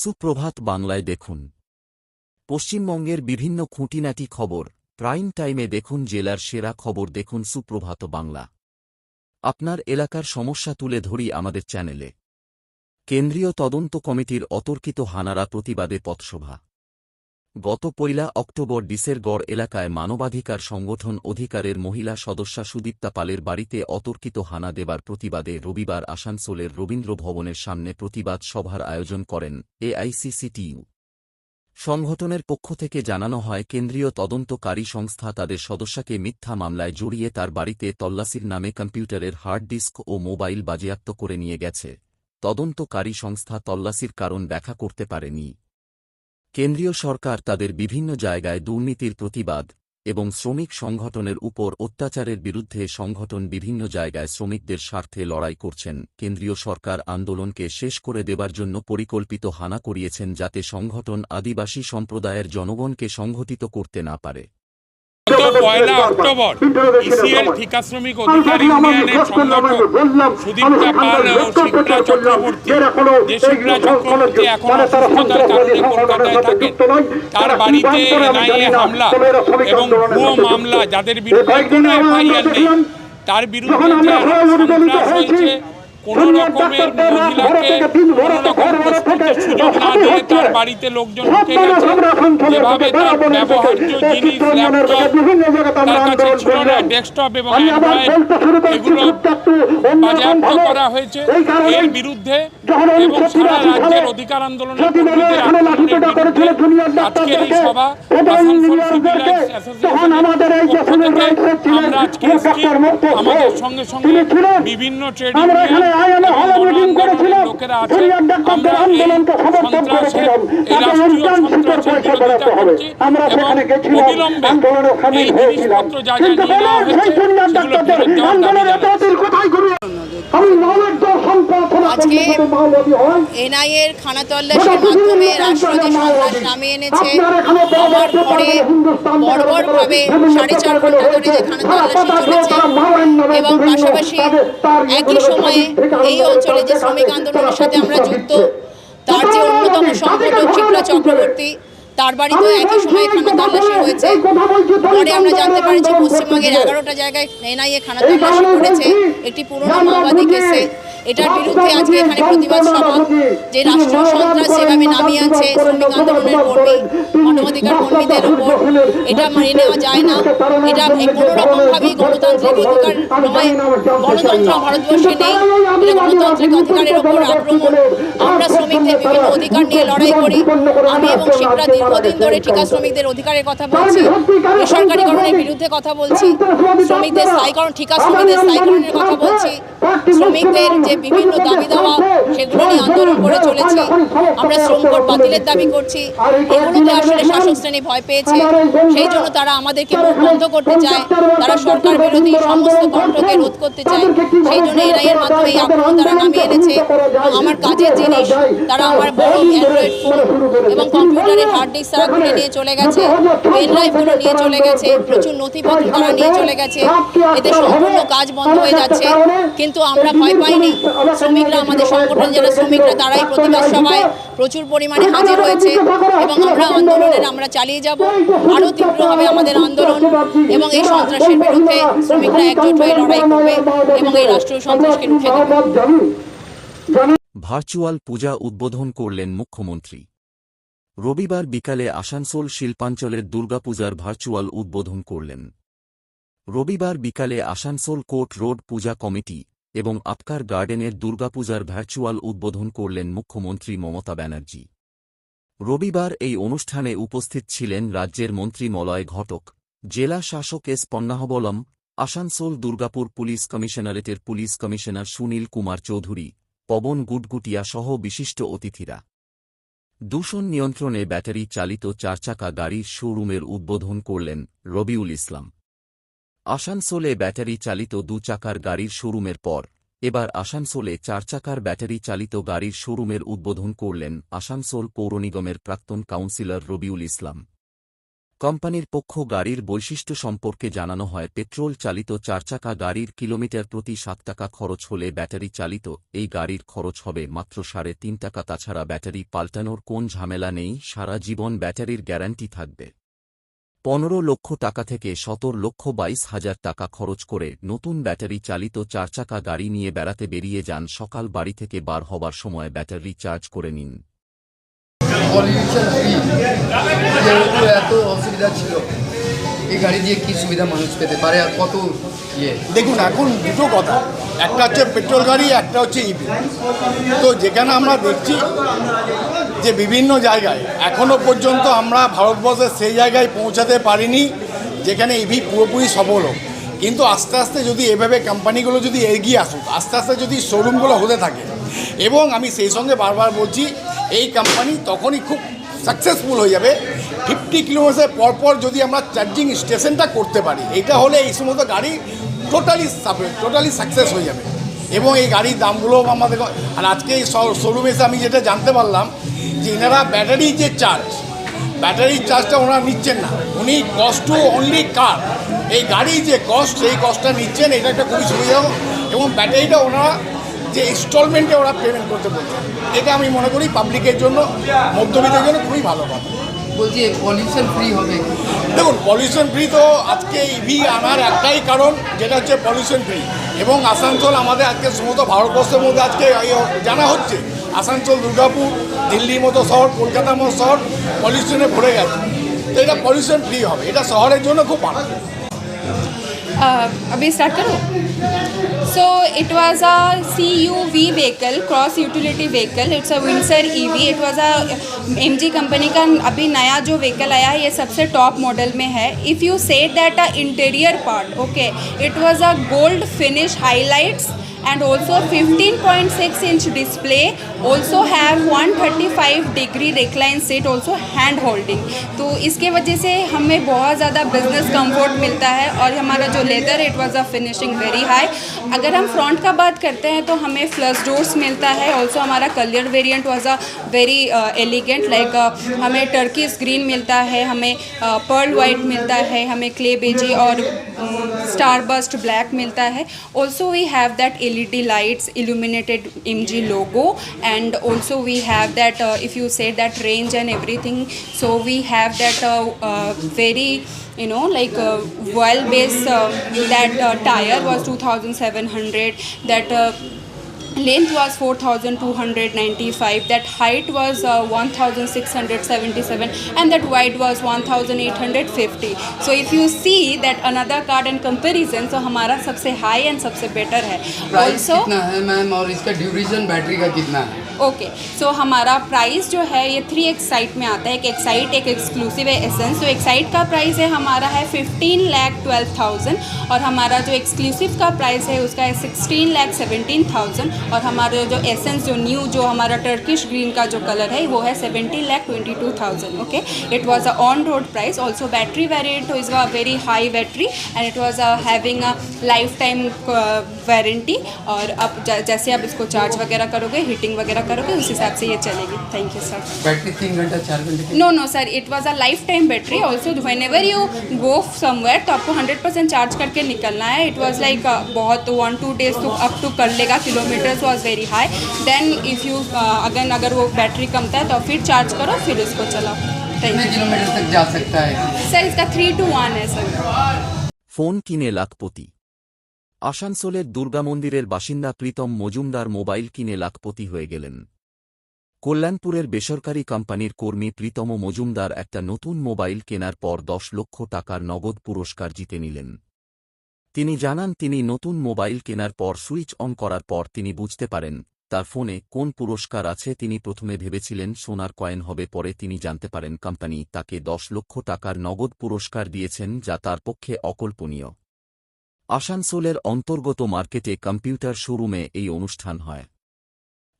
সুপ্রভাত বাংলায় দেখুন পশ্চিমবঙ্গের বিভিন্ন খুঁটিনাটি খবর প্রাইম টাইমে দেখুন জেলার সেরা খবর দেখুন সুপ্রভাত বাংলা। আপনার এলাকার সমস্যা তুলে ধরি আমাদের চ্যানেলে। কেন্দ্রীয় তদন্ত কমিটির অতর্কিত হানারা প্রতিবাদে পথসভা। গত ১ অক্টোবর ডিসেরগড় এলাকায় মানবাধিকার সংগঠন অধিকারের মহিলা সদস্যা সুদীপ্তা পালের বাড়িতে অতর্কিত হানা দেবার প্রতিবাদে রবিবার আসানসোলের রবীন্দ্র ভবনের সামনে প্রতিবাদ সভার আয়োজন করেন এআইসিসিটিইউ। সংগঠনের পক্ষ থেকে জানানো হয়, কেন্দ্রীয় তদন্তকারী সংস্থা তাদের সদস্যকে মিথ্যা মামলায় জড়িয়ে তার বাড়িতে তল্লাশির নামে কম্পিউটারের হার্ড ডিস্ক ও মোবাইল বাজেয়াপ্ত করে নিয়ে গেছে। তদন্তকারী সংস্থা তল্লাশির কারণ ব্যাখ্যা করতে পারেনি। কেন্দ্রীয় সরকার তাদের বিভিন্ন জায়গায় দুর্নীতির প্রতিবাদ এবং শ্রমিক সংগঠনের উপর অত্যাচারের বিরুদ্ধে সংগঠন বিভিন্ন জায়গায় শ্রমিকদের স্বার্থে লড়াই করছেন। কেন্দ্রীয় সরকার আন্দোলনকে শেষ করে দেবার জন্য পরিকল্পিত হানা করিয়েছেন, যাতে সংগঠন আদিবাসী সম্প্রদায়ের জনগণকে সংগঠিত করতে না পারে। গত ১ অক্টোবর ইসিএল ঠিকা শ্রমিক অধিকার ইউনিয়নের সংগঠক সুদীপ্তা পাল ও শিপ্রা চক্রবর্তী, যে শিপ্রা চক্রবর্তী এখন অসুস্থতার কারণে কলকাতায় থাকেন, তার বাড়িতে এনআইএ হামলা এবং ভুয়ো মামলা, যাদের বিরুদ্ধে কোনো এফআইআর নেই, তার বিরুদ্ধে যে সন্ত্রাস হয়েছে, কোনো রকমের মহিলাকে কোনো রকম প্রস্তুতির সুযোগ না দিয়ে তার বাড়িতে লোকজন ঢুকে গেছে, যেভাবে তার ব্যবহার্য জিনিস, ল্যাপটপ, তার কাছে ছিল না ডেস্কটপ এবং অ্যান্ড্রয়েড, এগুলো বাজেয়াপ্ত করা হয়েছে। এর বিরুদ্ধে এবং সারা রাজ্যের অধিকার আন্দোলনের কর্মীদের আন্দোলনের বিরুদ্ধে আজকের এই সভা আসানসোল সিভিল রাইটস অ্যাসোসিয়েশনের পক্ষ থেকে আমরা আজকে এসেছি। আমাদের সঙ্গে সঙ্গে বিভিন্ন ট্রেড ইউনিয়ন লোকেরা আছে। আমরা এই সন্ত্রাসের, এই রাষ্ট্রীয় সন্ত্রাসের বিরোধিতা করছি এবং অবিলম্বে এই জিনিসপত্র যা যা নিয়ে নেওয়া হয়েছে সেগুলো ফেরত দেওয়ার দাবি জানাচ্ছি। আজকে এনআইএর খানা তল্লাশির মাধ্যমে রাষ্ট্র যে সন্ত্রাস নামিয়ে এনেছে, আমার ঘরে বর্বরভাবে ৪.৫ ঘন্টা ধরে যে খানা তল্লাশি চলেছে এবং পাশাপাশি একই সময়ে এই অঞ্চলে যে শ্রমিক আন্দোলনের সাথে আমরা যুক্ত, তার যে অন্যতম সংগঠক শিপ্রা চক্রবর্তী, তার বাড়িতেও একই সময়ে খানা তল্লাশি হয়েছে। পরে আমরা জানতে পারছি পশ্চিমবঙ্গের ১১টা জায়গায় এনআইএ খানা তল্লাশি করেছে একটি পুরনো মাওবাদী কেসে। এটার বিরুদ্ধে আজকে এখানে প্রতিবাদ সভা, যে রাষ্ট্রীয় সন্ত্রাস যেভাবে নামিয়ে আনছে শ্রমিক আন্দোলনের কর্মী, মানবাধিকার কর্মীদের উপর, এটা মেনে নেওয়া যায় না। এটা কোনো রকমভাবেই গণতান্ত্রিক অধিকার নয়। গণতন্ত্র ভারতবর্ষে নেই, এটা গণতান্ত্রিক অধিকারের উপর আক্রমণ। আমরা শ্রমিকদের বিভিন্ন অধিকার নিয়ে লড়াই করি। আমি এবং শিপ্রা দীর্ঘদিন ধরে ঠিকা শ্রমিকদের অধিকারের কথা বলছি, বেসরকারীকরণের বিরুদ্ধে কথা বলছি, শ্রমিকদের স্থায়ীকরণ, ঠিকা শ্রমিকদের স্থায়ীকরণের কথা বলছি, শ্রমিকদের যে বিভিন্ন দাবি দেওয়া সেগুলো নিয়ে আন্দোলন করে চলেছি। আমরা শ্রম কোড বাতিলের দাবি করছি। এগুলোতে আসলে শাসক শ্রেণী ভয় পেয়েছে, সেই জন্য তারা আমাদেরকে মুখ বন্ধ করতে চায়, তারা সরকার বিরোধী সমস্ত কণ্ঠকে রোধ করতে চায়। সেই জন্য এনআইএর মাধ্যমে এই আক্রমণ তারা নামিয়ে এনেছে। আমার কাজের জিনিস, তারা আমার বড় অ্যান্ড্রয়েড ফোন এবং কম্পিউটারের হার্ড ডিস্ক তারা খুলে নিয়ে চলে গেছে, পেন ড্রাইভগুলো নিয়ে চলে গেছে, প্রচুর নথিপত্র তারা নিয়ে চলে গেছে। এতে সম্পূর্ণ কাজ বন্ধ হয়ে যাচ্ছে, কিন্তু আমরা ভয় পাইনি। শ্রমিকরা, আমাদের সংগঠন যারা শ্রমিকরা, তারাই প্রতিবাদ সভায় প্রচুর পরিমাণে হাজির হয়েছে এবং আমরা চালিয়ে যাব। আরও তীব্র হবে আমাদের আন্দোলন এবং এই সন্ত্রাসের বিরুদ্ধে শ্রমিকরা একজোট হয়ে লড়াই করবে এবং এই রাষ্ট্রীয় সন্ত্রাসকে রুখে দেবে। ভার্চুয়াল পূজা উদ্বোধন করলেন মুখ্যমন্ত্রী। রবিবার বিকালে আসানসোল শিল্পাঞ্চলের দুর্গাপূজার ভার্চুয়াল উদ্বোধন করলেন। রবিবার বিকালে আসানসোল কোর্ট রোড পূজা কমিটি এবং আপকার গার্ডেনের দুর্গাপূজার ভার্চুয়াল উদ্বোধন করলেন মুখ্যমন্ত্রী মমতা ব্যানার্জি। রবিবার এই অনুষ্ঠানে উপস্থিত ছিলেন রাজ্যের মন্ত্রী মলয় ঘটক, জেলা শাসক এস পন্নাহবলম, আসানসোল দুর্গাপুর পুলিশ কমিশনারেটের পুলিশ কমিশনার সুনীল কুমার চৌধুরী, পবন গুটগুটিয়া সহ বিশিষ্ট অতিথিরা। দূষণ নিয়ন্ত্রণে ব্যাটারি চালিত ৪ চাকা গাড়ির শোরুমের উদ্বোধন করলেন রবিউল ইসলাম। আসানসোলে ব্যাটারি চালিত ২ চাকার গাড়ির শোরুমের পর এবার আসানসোলে ৪ চাকার ব্যাটারি চালিত গাড়ির শোরুমের উদ্বোধন করলেন আসানসোল পৌর নিগমের প্রাক্তন কাউন্সিলর রবিউল ইসলাম। কোম্পানির পক্ষ গাড়ির বৈশিষ্ট্য সম্পর্কে জানানো হয় পেট্রোল চালিত চারচাকা গাড়ির কিলোমিটার প্রতি 7 টাকা খরচ হলে ব্যাটারি চালিত এই গাড়ির খরচ হবে মাত্র 3.5 টাকা। তাছাড়া ব্যাটারি পাল্টানোর কোন ঝামেলা নেই, সারা জীবন ব্যাটারির গ্যারান্টি থাকবে। 15 লক্ষ টাকা থেকে 17,22,000 টাকা খরচ করে নতুন ব্যাটারি চালিত চারচাকা গাড়ি নিয়ে বেড়াতে বেরিয়ে যান। সকাল বাড়ি থেকে বার হবার সময় ব্যাটারি চার্জ করে নিন। পলিউশন ফ্রি, যেহেতু এত অসুবিধা ছিল, এই গাড়ি দিয়ে কি সুবিধা মানুষ পেতে পারে আর কত দেখুন, এখন দুটো কথা, একটা হচ্ছে পেট্রোল গাড়ি, একটা হচ্ছে ইভি। তো যেখানে আমরা দেখছি যে বিভিন্ন জায়গায় এখনও পর্যন্ত আমরা ভারতবর্ষের সেই জায়গায় পৌঁছাতে পারিনি যেখানে ইভি পুরোপুরি সফল হোক। কিন্তু আস্তে আস্তে যদি এভাবে কোম্পানিগুলো যদি এগিয়ে আসুক, আস্তে আস্তে যদি শোরুমগুলো হতে থাকে, এবং আমি সেই সঙ্গে বারবার বলছি এই কোম্পানি তখনই খুব সাকসেসফুল হয়ে যাবে 50 কিলোমিটার পরপর যদি আমরা চার্জিং স্টেশনটা করতে পারি। এটা হলে এই সমস্ত গাড়ি টোটালি সাকসেস হয়ে যাবে এবং এই গাড়ির দামগুলো আমাদের। আর আজকে এই শোরুমে এসে আমি যেটা জানতে পারলাম যে এনারা ব্যাটারির চার্জটা ওনারা নিচ্ছেন না, উনি কস্ট টু অনলি কার, এই গাড়ির যে কস্ট সেই কস্টটা নিচ্ছেন। এটা একটা খুবই সুবিধা এবং ব্যাটারিটা ওনারা যে ইনস্টলমেন্টে ওরা পেমেন্ট করতে বলছেন, এটা আমি মনে করি পাবলিকের জন্য, মধ্যবিত্তের জন্য খুবই ভালো কথা। বলছি পলিউশন ফ্রি হবে? দেখুন, পলিউশন ফ্রি তো আজকে ইভি আনার একটাই কারণ, যেটা হচ্ছে পলিউশন ফ্রি। এবং আসানসোল আমাদের আজকে সমস্ত ভারতবর্ষের মধ্যে আজকে জানা হচ্ছে আসানসোল, দুর্গাপুর, দিল্লির মতো শহর, কলকাতার মতো শহর পলিউশনে ভরে গেছে। তো এটা পলিউশন ফ্রি হবে, এটা শহরের জন্য খুব ভালো। अभी स्टार्ट करो। So it was a CUV vehicle, cross utility vehicle. It's a Windsor EV। It was a MG company का अभी नया जो व्हीकल आया है, ये सबसे टॉप मॉडल में है। If you say that a interior part, okay, it was a gold finish highlights and also 15.6 inch display, also have 135 degree recline seat, also hand holding। तो इसके वजह से हमें बहुत ज़्यादा बिजनेस कंफर्ट मिलता है। और हमारा जो leather, it was a finishing very high. अगर हम फ्रंट का बात करते हैं तो हमें फ्लश डोर्स मिलता है। ऑल्सो हमारा colour variant was a very elegant, like हमें टर्किश ग्रीन मिलता है, हमें पर्ल वाइट मिलता है, हमें क्ले बेजी और स्टार बस्ट ब्लैक मिलता है। Also we have that LED lights, illuminated MG logo, and also we have that if you say that range and everything, so we have that very, you know, like oil base, that tire was 2700, that length was 4295, that height was 1677, and that wide was 1850। so if you see that another car in comparison, so हमारा सबसे high and सबसे better है। Price कितना है ma'am, और इसका duration battery का कितना है? ओके, सो हमारा प्राइस जो है ये 3 एक्साइट में आता है। एक एक्साइट, एक एक्सक्लूसिव है एसेंस। तो एक्साइट का प्राइस है हमारा है 15,12,000, और हमारा जो एक्सक्लूसिव का प्राइस है उसका है 16,17,000, और हमारा जो एसेंस, जो न्यू, जो हमारा टर्किश ग्रीन का जो कलर है वो है 17,22,000। Okay, it was a on road price. Also battery variant is a very high battery, and it was having a life time warranty. और अब जैसे आप इसको चार्ज वगैरह करोगे, हीटिंग वगैरह करोगे, उस हिसाब से ये चलेगी। Thank you sir. बैटरी 3 घंटा 4 घंटे? No sir, it was a lifetime battery. Also whenever you go somewhere, तो आपको 100% चार्ज करके निकलना है। इट वाज लाइक बहुत 1-2 डेज तो अप टू कर लेगा। Kilometres was very high. Then if you अगर वो बैटरी कमता है तो फिर चार्ज करो, फिर उसको चलाओ। थैंक कितने यू किलोमीटर तक जा सकता है? सर। इसका 3 to 1 है सर। ফোন কিনে লাখপতি। আসানসোলের দুর্গা মন্দিরের বাসিন্দা প্রীতম মজুমদার মোবাইল কিনে লাখপতি হয়ে গেলেন। কল্যাণপুরের বেসরকারি কোম্পানির কর্মী প্রীতম মজুমদার একটা নতুন মোবাইল কেনার পর 10 লক্ষ টাকার নগদ পুরস্কার জিতে নিলেন। তিনি জানান, তিনি নতুন মোবাইল কেনার পর সুইচ অন করার পর তিনি বুঝতে পারেন তার ফোনে কোন পুরস্কার আছে। তিনি প্রথমে ভেবেছিলেন সোনার কয়েন হবে, পরে তিনি জানতে পারেন কোম্পানি তাকে 10 লক্ষ টাকার নগদ পুরস্কার দিয়েছেন, যা তার পক্ষে অকল্পনীয়। আসানসোলের অন্তর্গত মার্কেটে কম্পিউটার শোরুমে এই অনুষ্ঠান হয়।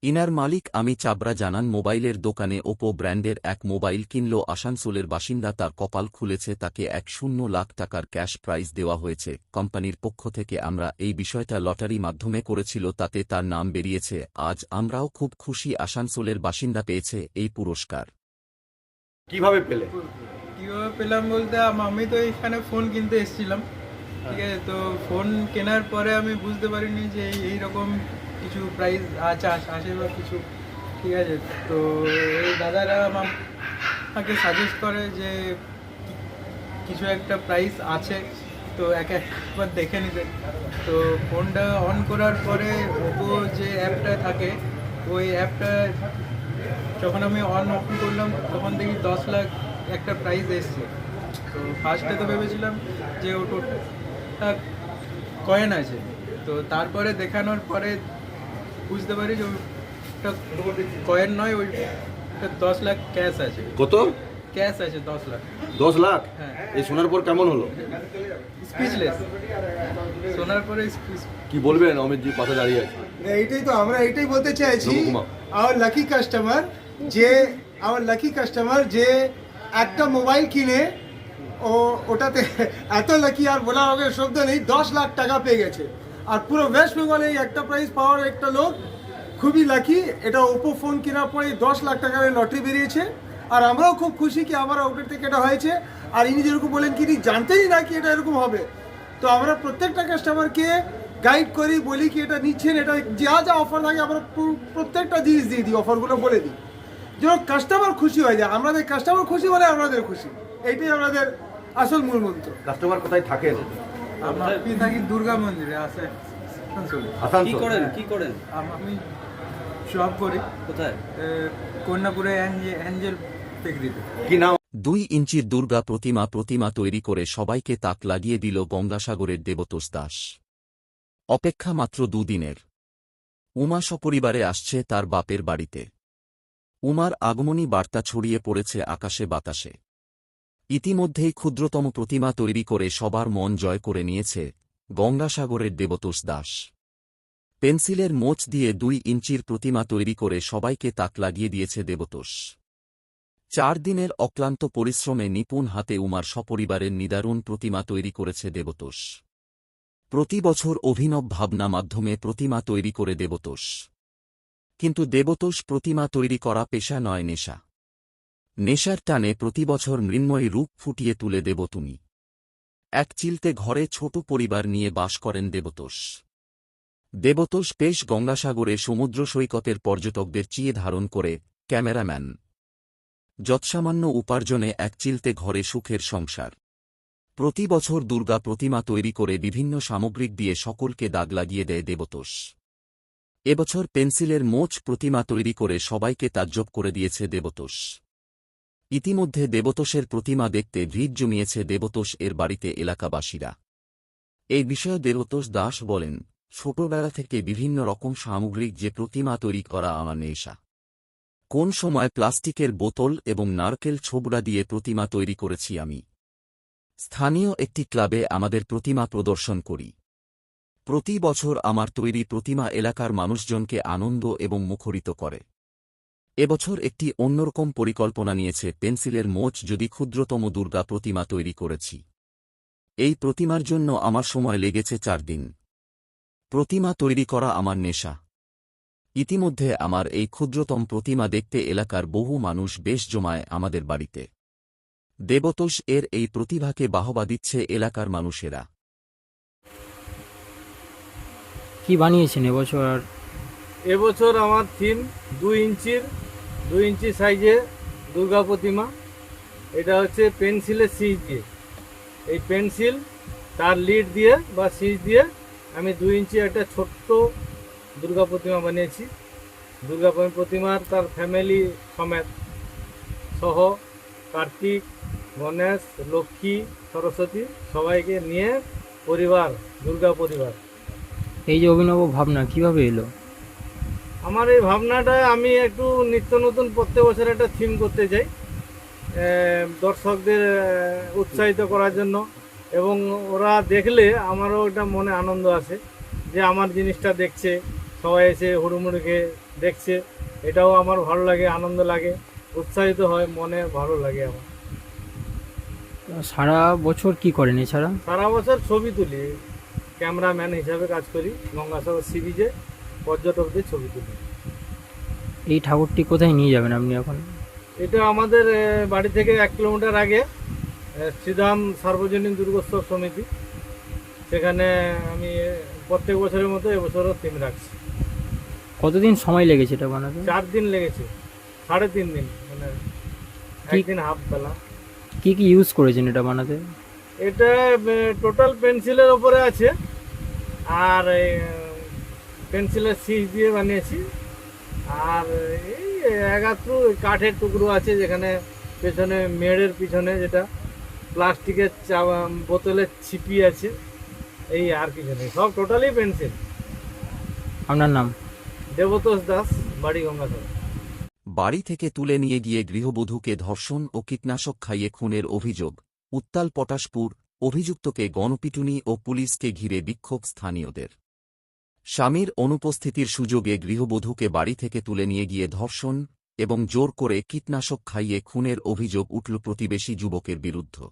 ইনার মালিক আমি চাবরা জানান, মোবাইলের দোকানে ওপো ব্র্যান্ডের এক মোবাইল কিনল আসানসোলের বাসিন্দা। তার কপাল খুলেছে, তাকে 1 লাখ টাকার ক্যাশ প্রাইজ দেওয়া হয়েছে। কোম্পানির পক্ষ থেকে আমরা এই বিষয়টা লটারি মাধ্যমে করেছিল, তাতে তার নাম বেরিয়েছে। আজ আমরাও খুব খুশি, আসানসোলের বাসিন্দা পেয়েছে এই পুরস্কার। কিভাবে পেলে? কীভাবে পেলাম বলতে আমি তো এখানে ফোন কিনতে এসেছিলাম, ঠিক আছে। তো ফোন কেনার পরে আমি বুঝতে পারিনি যে এইরকম কিছু প্রাইস আসে বা কিছু, ঠিক আছে। তো এই দাদারা আমাকে সাজেস্ট করে যে কিছু একটা প্রাইস আছে, তো একবার দেখে নিতে। তো ফোনটা অন করার পরে ওপো যে অ্যাপটা থাকে, ওই অ্যাপটা যখন আমি অন করলাম তখন দেখি 10 লাখ একটা প্রাইস এসছে। তো ফার্স্টে তো ভেবেছিলাম যে ওটা কয়েন আছে, তো তারপরে দেখানোর পরে বুঝতে পারি যে ওটা কয়েন নয়, ওইটা 10 লাখ ক্যাশ আছে। কত ক্যাশ আছে 10 লাখ। 10 লাখ? হ্যাঁ। এই শোনার পর কেমন হলো? স্পিচলেস, শোনার পরে কি বলবেন অমিতজি পাশে দাঁড়িয়ে আছে? এইটাই তো আমরা এইটাই বলতে চাইছি, আমার লাকি কাস্টমার যে একটা মোবাইল কিনে ওটাতে এত লাকি আর বলার আগে শব্দ নেই, 10 লাখ টাকা পেয়ে গেছে। আর পুরো ওয়েস্ট বেঙ্গলে এই একটা প্রাইস পাওয়ার একটা লোক খুবই লাকি। এটা ওপো ফোন কেনার পরে 10 লাখ টাকার লটারি বেরিয়েছে, আর আমরাও খুব খুশি কি আমার আউটলেট থেকে এটা হয়েছে। আর ইনি যেরকম বলেন কি জানতেই না কি এটা এরকম হবে। তো আমরা প্রত্যেকটা কাস্টমারকে গাইড করি, বলি কি এটা নিচ্ছেন, এটা যা যা অফার থাকে আমরা প্রত্যেকটা জিনিস দিয়ে দিই, অফারগুলো বলে দিই, যেন কাস্টমার খুশি হয়ে যায়। আমাদের কাস্টমার খুশি হলে আমাদের খুশি, এইটাই আমাদের আসল মূল মন্ত্র। কাস্টমার কোথায় থাকেন? আমি থাকি দুর্গা মন্দিরে আছে কি করেন? আমি জব করি। কোথায়? কন্যাপুরে অ্যাঞ্জেল বেকরিতে। কি নাম? 2 ইঞ্চির দুর্গা প্রতিমা তৈরি করে সবাইকে তাক লাগিয়ে দিল গঙ্গাসাগরের দেবতোষ দাস। অপেক্ষা মাত্র 2 দিনের। উমা সপরিবারে আসছে তার বাপের বাড়িতে। উমার আগমনী বার্তা ছড়িয়ে পড়েছে আকাশে বাতাসে। ইতিমধ্যেই ক্ষুদ্রতম প্রতিমা তৈরি করে সবার মন জয় করে নিয়েছে গঙ্গাসাগরের দেবতোষ দাস। পেন্সিলের মোচ দিয়ে 2 ইঞ্চির প্রতিমা তৈরি করে সবাইকে তাক লাগিয়ে দিয়েছে দেবতোষ। 4 দিনের অক্লান্ত পরিশ্রমে নিপুণ হাতে উমার সপরিবারের নিদারুণ প্রতিমা তৈরি করেছে দেবতোষ। প্রতি বছর অভিনব ভাবনা মাধ্যমে প্রতিমা তৈরি করে দেবতোষ। কিন্তু দেবতোষ প্রতিমা তৈরি করা পেশা নয়, নেশা। নেশার টানে প্রতি বছর মৃন্ময়ী রূপ ফুটিয়ে তুলে দেব তুমি। এক চিলতে ঘরে ছোট পরিবার নিয়ে বাস করেন দেবতোষ। দেবতোষ পেশ গঙ্গাসাগরে সমুদ্র সৈকতের পর্যটকদের চিয়ে ধারণ করে ক্যামেরাম্যান। যৎসামান্য উপার্জনে এক চিলতে ঘরে সুখের সংসার। প্রতি বছর দুর্গা প্রতিমা তৈরি করে বিভিন্ন সামগ্রিক দিয়ে সকলকে দাগ লাগিয়ে দেয় দেবতোষ। এবছর পেন্সিলের মোচ প্রতিমা তৈরি করে সবাইকে তাজ্জব করে দিয়েছে দেবতোষ। ইতিমধ্যে দেবতোষের প্রতিমা দেখতে ভিড় জমিয়েছে দেবতোষ এর বাড়িতে এলাকাবাসীরা। এই বিষয়ে দেবতোষ দাস বলেন, ছোটবেলা থেকে বিভিন্ন রকম সামগ্রিক যে প্রতিমা তৈরি করা আমার নেশা। কোন সময় প্লাস্টিকের বোতল এবং নারকেল ছোবড়া দিয়ে প্রতিমা তৈরি করেছি আমি। স্থানীয় একটি ক্লাবে আমাদের প্রতিমা প্রদর্শন করি। প্রতি বছর আমার তৈরি প্রতিমা এলাকার মানুষজনকে আনন্দ এবং মুখরিত করে। এবছর একটি অন্যরকম পরিকল্পনা নিয়েছে পেন্সিলের মোচ যদি ক্ষুদ্রতম দুর্গা প্রতিমা তৈরি করেছি। এই প্রতিমার জন্য আমার সময় লেগেছে 4 দিন। প্রতিমা তৈরি করা আমার নেশা। ইতিমধ্যে আমার এই ক্ষুদ্রতম প্রতিমা দেখতে এলাকার বহু মানুষ বেশ জমায় আমাদের বাড়িতে। দেবতোষ এর এই প্রতিভাকে বাহবা দিচ্ছে এলাকার মানুষেরা। কি বানিয়েছেন এবছর? আর এবছর আমার থিম 2 ইঞ্চি সাইজে দুর্গা প্রতিমা। এটা হচ্ছে পেন্সিলের সিজ দিয়ে, এই পেন্সিল তার লিড দিয়ে বা সিজ দিয়ে আমি 2 ইঞ্চি একটা ছোট্ট দুর্গা প্রতিমা বানিয়েছি। দুর্গা প্রতিমার তার ফ্যামিলি সমেত সহ কার্তিক, গণেশ, লক্ষ্মী, সরস্বতী সবাইকে নিয়ে পরিবার, দুর্গা পরিবার। এই যে অভিনব ভাবনা কিভাবে এলো? আমার এই ভাবনাটা আমি একটু নিত্য নতুন প্রত্যেক বছর একটা থিম করতে চাই, দর্শকদের উৎসাহিত করার জন্য, এবং ওরা দেখলে আমারও একটা মনে আনন্দ আসে যে আমার জিনিসটা দেখছে, সবাই এসে হুড়ুমুড়িকে দেখছে, এটাও আমার ভালো লাগে, আনন্দ লাগে, উৎসাহিত হয়, মনে ভালো লাগে আমার। সারা বছর কি করেন এছাড়া? সারা বছর ছবি তুলি, ক্যামেরাম্যান হিসাবে কাজ করি, গঙ্গাসাগর সি বিচে পর্যটকদের ছবি তুলি। এই ঠাকুরটি কোথায় নিয়ে যাবেন আপনি এখন? এটা আমাদের বাড়ি থেকে 1 কিলোমিটার আগে শ্রীধাম সার্বজনীন দুর্গোৎসব সমিতি, সেখানে আমি প্রত্যেক বছরের মতো এবছরও থিম রাখছি। কতদিন সময় লেগেছে এটা বানাতে? 4 দিন লেগেছে, 3.5 দিন, মানে একদিন হাফ বেলা। কি কি ইউজ করেছেন এটা বানাতে? এটা টোটাল পেন্সিলের ওপরে আছে, আর পেন্সিলের শীষ দিয়ে বানিয়েছি, আর এই একাত্র কাঠের টুকরো আছে, যেখানে পেছনে মেয়ের পিছনে যেটা প্লাস্টিকের বোতলের ছিপি আছে, এই আর কিছু নেই, সব টোটালি পেন্সিল। আপনার নাম? দেবতোষ দাস, বাড়ি গঙ্গাধর। বাড়ি থেকে তুলে নিয়ে গিয়ে গৃহবধূকে ধর্ষণ ও কীটনাশক খাইয়ে খুনের অভিযোগ, উত্তাল পটাশপুর। অভিযুক্তকে গণপিটুনি ও পুলিশকে ঘিরে বিক্ষোভ স্থানীয়দের। স্বামীর অনুপস্থিতির সুযোগে গৃহবধূকে বাড়ি থেকে তুলে নিয়ে গিয়ে ধর্ষণ এবং জোর করে কীটনাশক খাইয়ে খুনের অভিযোগ উঠল প্রতিবেশী যুবকের বিরুদ্ধে।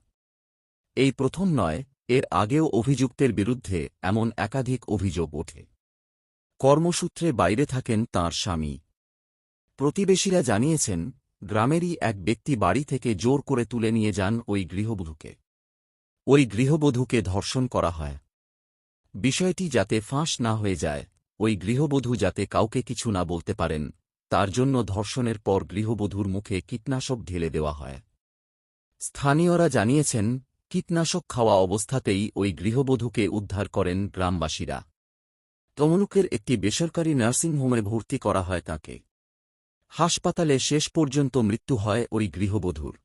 এই প্রথম নয়, এর আগেও অভিযুক্তের বিরুদ্ধে এমন একাধিক অভিযোগ ওঠে। কর্মসূত্রে বাইরে থাকেন তাঁর স্বামী। প্রতিবেশীরা জানিয়েছেন, গ্রামেরই এক ব্যক্তি বাড়ি থেকে জোর করে তুলে নিয়ে যান ওই গৃহবধূকে। ওই গৃহবধূকে ধর্ষণ করা হয়। বিষয়টি যাতে ফাঁস না হয়ে যায়, ওই গৃহবধূ যাতে কাউকে কিছু না বলতে পারেন, তার জন্য ধর্ষণের পর গৃহবধূর মুখে কীটনাশক ঢেলে দেওয়া হয়। স্থানীয়রা জানিয়েছেন, কীটনাশক খাওয়া অবস্থাতেই ওই গৃহবধূকে উদ্ধার করেন গ্রামবাসীরা। তমলুকের একটি বেসরকারি নার্সিংহোমে ভর্তি করা হয় তাঁকে। হাসপাতালে শেষ পর্যন্ত মৃত্যু হয় ওই গৃহবধূর।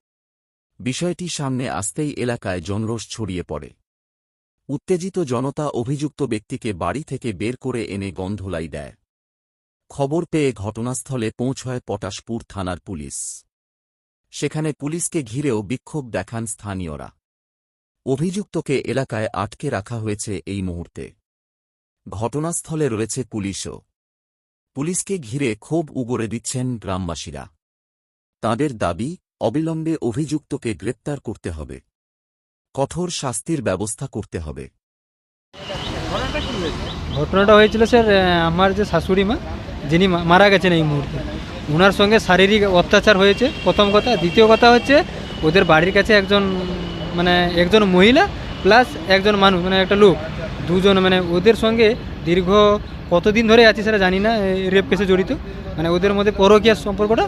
বিষয়টি সামনে আসতেই এলাকায় জনরোষ ছড়িয়ে পড়ে। উত্তেজিত জনতা অভিযুক্ত ব্যক্তিকে বাড়ি থেকে বের করে এনে গন্ধলাই দেয়। খবর পেয়ে ঘটনাস্থলে পৌঁছয় পটাশপুর থানার পুলিশ। সেখানে পুলিশকে ঘিরেও বিক্ষোভ দেখান স্থানীয়রা। অভিযুক্তকে এলাকায় আটকে রাখা হয়েছে এই মুহূর্তে। ঘটনাস্থলে রয়েছে পুলিশও। পুলিশকে ঘিরে ক্ষোভ উগরে দিচ্ছেন গ্রামবাসীরা। তাঁদের দাবি, অবিলম্বে অভিযুক্তকে গ্রেপ্তার করতে হবে, কঠোর শাস্তির ব্যবস্থা করতে হবে। ঘটনাটা হয়েছিল স্যার, আমার যে শাশুড়ি মা যিনি মারা গেছেন এই মুহূর্তে, ওনার সঙ্গে শারীরিক অত্যাচার হয়েছে প্রথম কথা। দ্বিতীয় কথা হচ্ছে, ওদের বাড়ির কাছে একজন মহিলা প্লাস একজন মানুষ, একটা লোক, দুজন, ওদের সঙ্গে দীর্ঘ কতদিন ধরে আছে সেটা জানি না, রেপ কেসে জড়িত। ওদের মধ্যে পরকীয়া সম্পর্কটা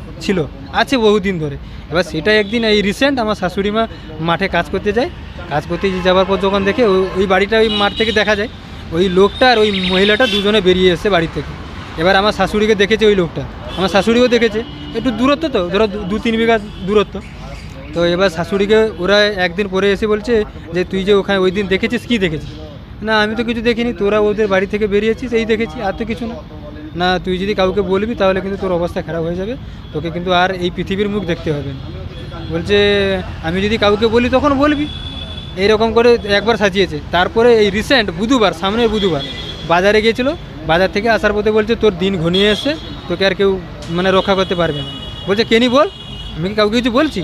আছে বহুদিন ধরে। এবার সেটা একদিন এই রিসেন্ট আমার শাশুড়ি মা মাঠে কাজ করতে যায়। কাজ করতে যাওয়ার পর যখন দেখে ওই বাড়িটা ওই মাঠ থেকে দেখা যায়, ওই লোকটা আর ওই মহিলাটা দুজনে বেরিয়ে এসছে বাড়ি থেকে। এবার আমার শাশুড়িকে দেখেছে ওই লোকটা, আমার শাশুড়িও দেখেছে, একটু দূরত্ব তো, ধরো 2-3 বিঘা দূরত্ব। তো এবার শাশুড়িকে ওরা একদিন পরে এসে বলছে যে, তুই যে ওখানে ওই দিন দেখেছিস, কী দেখেছিস? না, আমি তো কিছু দেখিনি, তোরা ওদের বাড়ি থেকে বেরিয়েছিস এই দেখেছি, আর তো কিছু না। না, তুই যদি কাউকে বলবি তাহলে কিন্তু তোর অবস্থা খারাপ হয়ে যাবে, তোকে কিন্তু আর এই পৃথিবীর মুখ দেখতে হবে না। বলছে, আমি যদি কাউকে বলি তখন বলবি, এইরকম করে একবার সাজিয়েছে। তারপরে এই রিসেন্ট বুধবার, সামনের বুধবার বাজারে গিয়েছিল, বাজার থেকে আসার পথে বলছে, তোর দিন ঘনিয়ে এসছে, তোকে আর কেউ রক্ষা করতে পারবে না। বলছে, কেনি বল, আমি কি কাউকে কিছু বলছি?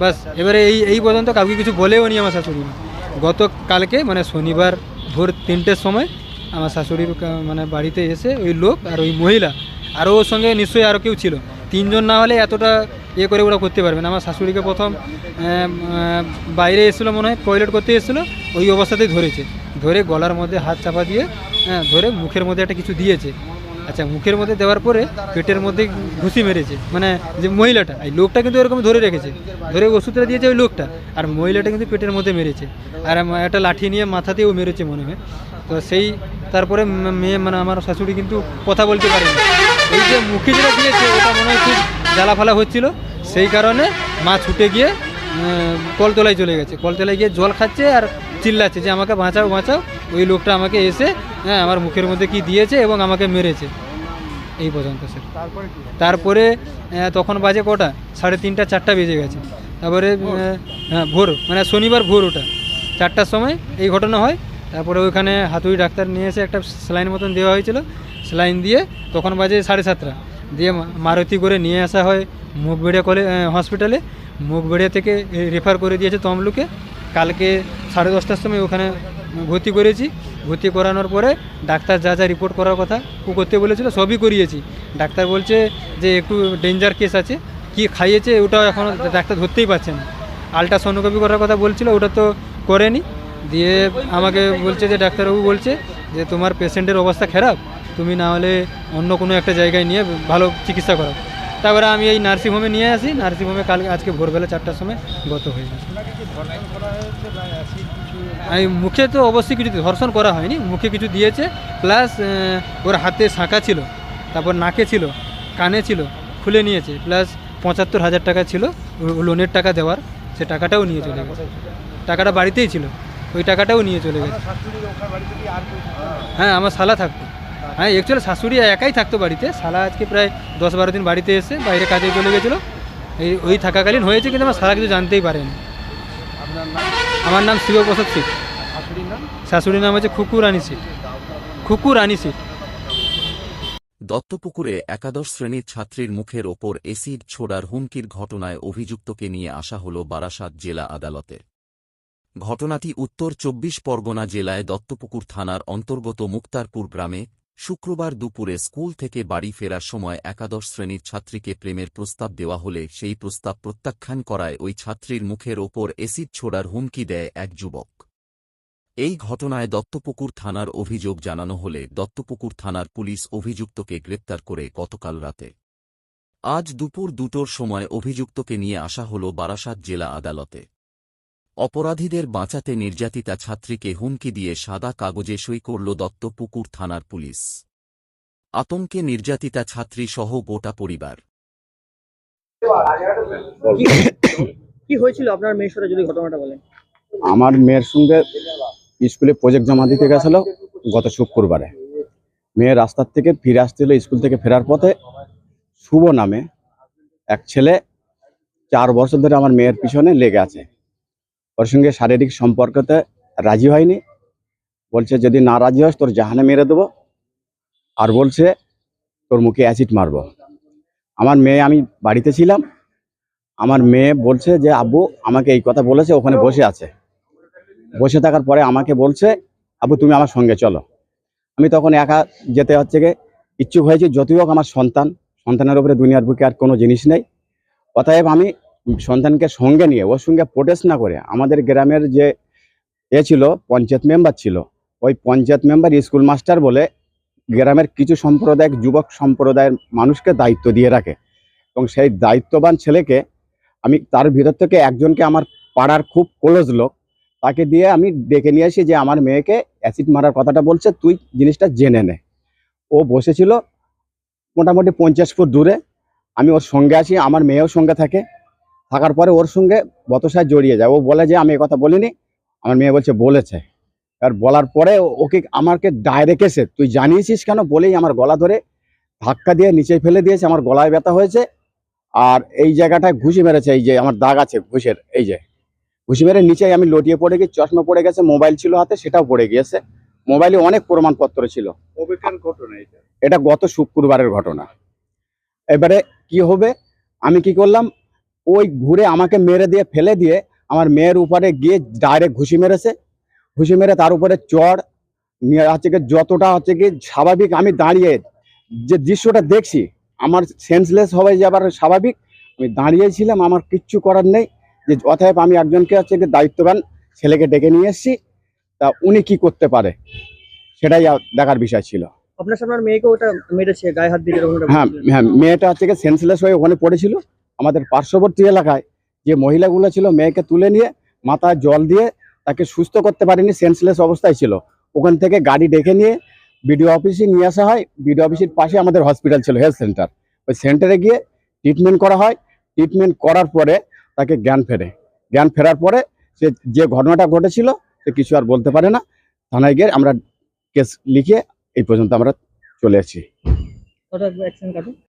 বাস, এবারে এই পর্যন্ত কাউকে কিছু বলেও নি আমার শাশুড়ি। গতকালকে শনিবার ভোর 3টের সময় আমার শাশুড়ির বাড়িতে এসে ওই লোক আর ওই মহিলা, আরও ওর সঙ্গে নিশ্চয়ই আরও কেউ ছিল, 3 জন না হলে এতটা করে ওরা করতে পারবে না। আমার শাশুড়িকে প্রথম বাইরে এসেছিলো, মনে হয় টয়লেট করতে এসেছিলো, ওই অবস্থাতেই ধরেছে, ধরে গলার মধ্যে হাত চাপা দিয়ে ধরে মুখের মধ্যে একটা কিছু দিয়েছে। আচ্ছা, মুখের মধ্যে দেওয়ার পরে পেটের মধ্যে ঘুষি মেরেছে, যে মহিলাটা, এই লোকটা কিন্তু এরকম ধরে রেখেছে, ধরে ওষুধটা দিয়েছে ওই লোকটা, আর মহিলাটা কিন্তু পেটের মধ্যে মেরেছে, আর একটা লাঠি নিয়ে মাথাতেও মেরেছে মনে হয়। তো তারপরে মেয়ে আমার শাশুড়ি কিন্তু কথা বলতে পারেনি। এই যে মুখে যেটা দিয়েছে ওটা মনে হয় খুব জ্বালাফালা হচ্ছিল, সেই কারণে মা ছুটে গিয়ে কলতলায় চলে গেছে। কলতলায় গিয়ে জল খাচ্ছে আর চিল্লাচ্ছে যে, আমাকে বাঁচাও বাঁচাও। ওই লোকটা আমাকে এসে আমার মুখের মধ্যে কি দিয়েছে এবং আমাকে মেরেছে, এই পর্যন্ত স্যার। তারপরে তখন বাজে কটা, 3:30-4টা বেজে গেছে। তারপরে ভোর, শনিবার ভোর, ওটা 4টার সময় এই ঘটনা হয়। তারপরে ওইখানে হাতুড়ি ডাক্তার নিয়ে এসে একটা স্যালাইন মতন দেওয়া হয়েছিল, স্যালাইন দিয়ে তখন বাজে 7:30, দিয়ে মারুতি করে নিয়ে আসা হয় মুখবেড়িয়া হসপিটালে। মুখবেড়িয়া থেকে রেফার করে দিয়েছে তমলুকে। কালকে 10:30টার সময় ওখানে ভর্তি করেছি। ভর্তি করানোর পরে ডাক্তার যা যা রিপোর্ট করার কথা ও করতে বলেছিল সবই করিয়েছি। ডাক্তার বলছে যে একটু ডেঞ্জার কেস আছে, কি খাইয়েছে ওটাও এখনও ডাক্তার ধরতেই পারছে না। আলট্রাসোনোগ্রাফি করার কথা বলছিল, ওটা তো করেনি। দিয়ে আমাকে বলছে যে ডাক্তারবাবু বলছে যে তোমার পেশেন্টের অবস্থা খারাপ, তুমি না হলে অন্য কোনো একটা জায়গায় নিয়ে ভালো চিকিৎসা করো। তারপরে আমি এই নার্সিংহোমে নিয়ে আসি। নার্সিংহোমে আজকে ভোরবেলা 4টার সময় গত হয়ে গেছে। আমি মুখে তো অবশ্যই কিছু ধর্ষণ করা হয়নি, মুখে কিছু দিয়েছে, প্লাস ওর হাতে শাঁখা ছিল, তারপর নাকে ছিল, কানে ছিল, খুলে নিয়েছে, প্লাস 75,000 টাকা ছিল লোনের টাকা দেওয়ার, সে টাকাটাও নিয়ে চলে গেছে। টাকাটা বাড়িতেই ছিল, ওই টাকাটাও নিয়ে চলে গেছে। হ্যাঁ, আমার শালা থাকতো। হ্যাঁ, অ্যাকচুয়ালি শাশুড়ি একাই থাকতো বাড়িতে। শালা আজকে প্রায় 10-12 দিন বাড়িতে এসে বাইরে কাজে চলে গেছিলো। ওই থাকাকালীন হয়েছে, কিন্তু আমার শালা কিছু জানতেই পারেনি। আমার নাম শিবপ্রসাদ সিট। শাশুড়ির নাম হচ্ছে খুকু রানী সিট। দত্তপুকুরে একাদশ শ্রেণীর ছাত্রীর মুখের ওপর এসিড ছোড়ার হুমকির ঘটনায় অভিযুক্তকে নিয়ে আসা হল বারাসাত জেলা আদালতে। ঘটনাটি উত্তর 24 পরগনা জেলায় দত্তপুকুর থানার অন্তর্গত মুক্তারপুর গ্রামে শুক্রবার দুপুরে স্কুল থেকে বাড়ি ফেরার সময় একাদশ শ্রেণীর ছাত্রীকে প্রেমের প্রস্তাব দেওয়া হলে সেই প্রস্তাব প্রত্যাখ্যান করায় ওই ছাত্রীর মুখের ওপর এসিড ছোড়ার হুমকি দেয় এক যুবক। এই ঘটনায় দত্তপুকুর থানার অভিযোগ জানানো হলে দত্তপুকুর থানার পুলিশ অভিযুক্তকে গ্রেপ্তার করে গতকাল রাতে। আজ দুপুর 2টোর সময় অভিযুক্তকে নিয়ে আসা হল বারাসাত জেলা আদালতে। অপরাধীদের বাঁচাতে নির্যাতিতা ছাত্রীকে হুমকি দিয়ে সাদা কাগজে সই করল দত্তপুকুর থানার পুলিশ। আতঙ্কে নির্যাতিতা ছাত্রী সহ গোটা পরিবার। কি হয়েছিল আপনার মেয়ের সাথে, যদি ঘটনাটা বলেন? আমার মেয়ের সঙ্গে স্কুলে প্রজেক্ট জমা দিতে গেছিল গত শুক্রবারে। মেয়ে রাস্তার থেকে ফিরে আসছিল, স্কুল থেকে ফেরার পথে শুভ নামে এক ছেলে 4 বছর ধরে আমার মেয়ের পিছনে লেগে আছে। ওর সঙ্গে শারীরিক সম্পর্কতে রাজি হয়নি, বলছে যদি না রাজি হস তোর জাহানে মেরে দেবো, আর বলছে তোর মুখে অ্যাসিড মারবো। আমার মেয়ে, আমি বাড়িতে ছিলাম, আমার মেয়ে বলছে যে আব্বু আমাকে এই কথা বলেছে, ওখানে বসে আছে। বসে থাকার পরে আমাকে বলছে আব্বু তুমি আমার সঙ্গে চলো। আমি তখন একা যেতে হচ্ছে গিয়ে ইচ্ছুক হয়েছি, যতই হোক আমার সন্তানের উপরে দুনিয়ার বুকে আর কোনো জিনিস নেই। অতএব আমি সন্তানকে সঙ্গে নিয়ে ওর সঙ্গে প্রোটেস্ট না করে, আমাদের গ্রামের যে ছিল পঞ্চায়েত মেম্বার ছিল, ওই পঞ্চায়েত মেম্বার স্কুল মাস্টার বলে গ্রামের কিছু সম্প্রদায়, যুবক সম্প্রদায়ের মানুষকে দায়িত্ব দিয়ে রাখে, এবং সেই দায়িত্ববান ছেলেকে আমি তার ভিতর থেকে একজনকে, আমার পাড়ার খুব ক্লোজ লোক, তাকে দিয়ে আমি ডেকে নিয়ে আসি যে আমার মেয়েকে অ্যাসিড মারার কথাটা বলছে, তুই জিনিসটা জেনে নে। ও বসেছিল মোটামুটি 50 ফুট দূরে। আমি ওর সঙ্গে আসি, আমার মেয়েও সঙ্গে থাকে। থাকার পরে ওর সঙ্গে বতসায় জড়িয়ে যায়। ও বলে যে আমি কথা বলিনি, আমার মেয়ে বলছে বলেছে। আর বলার পরে ওকে আমাকে ডাইরেক্ট এসে তুই জানিয়েছিস কেন বলেই আমার গলা ধরে ধাক্কা দিয়ে নিচে ফেলে দিয়েছে। আমার গলায় ব্যথা হয়েছে, আর এই জায়গাটায় ঘুষি মেরেছে, এই যে আমার দাগ আছে ঘুষের, এই যে ঘুষি মেরে নিচে আমি লটিয়ে পড়ে গেছি, চশমা পড়ে গেছে, মোবাইল ছিল হাতে সেটাও পড়ে গিয়েছে। মোবাইলে অনেক প্রমাণপত্র ছিল। এটা গত শুক্রবারের ঘটনা। এবারে কি হবে, আমি কি করলাম, ওই ঘুরে আমাকে মেরে দিয়ে ফেলে দিয়ে আমার মেয়ের উপরে গিয়ে ডাইরেক্ট ঘুষি মেরেছে। ঘুষি মেরে তার উপরে চড় নিয়ে হচ্ছে কি, যতটা হচ্ছে কি স্বাভাবিক আমি দাঁড়িয়ে যে দৃশ্যটা দেখছি, আমার সেন্সলেস হয়ে যাবার স্বাভাবিক। আমি দাঁড়িয়েছিলাম, আমার কিচ্ছু করার নেই। যে অতএব আমি একজনকে হচ্ছে কি দায়িত্ববান ছেলেকে ডেকে নিয়ে এসেছি, তা উনি কি করতে পারে সেটাই দেখার বিষয় ছিল। আপনার সামনে মেয়েকে ওটা মেরেছে, গায়ে হাত দিয়ে? হ্যাঁ হ্যাঁ, মেয়েটা হচ্ছে কি সেন্সলেস হয়ে ওখানে পড়েছিল। আমাদের পার্শ্ববর্তী এলাকায় যে মহিলাগুলো ছিল, মেয়েকে তুলে নিয়ে মাথায় জল দিয়ে তাকে সুস্থ করতে পারেনি, সেন্সলেস অবস্থায় ছিল। ওখান থেকে গাড়ি ডেকে নিয়ে বিডিও অফিসে নিয়ে আসা হয়। বিডিও অফিসের পাশে আমাদের হসপিটাল ছিল, হেলথ সেন্টার। ওই সেন্টারে গিয়ে ট্রিটমেন্ট করা হয়। ট্রিটমেন্ট করার পরে তাকে জ্ঞান ফেরার পরে সে যে ঘটনাটা ঘটেছিল সে কিছু আর বলতে পারে না। থানায় গিয়ে আমরা কেস লিখে এই পর্যন্ত আমরা চলে এসেছি।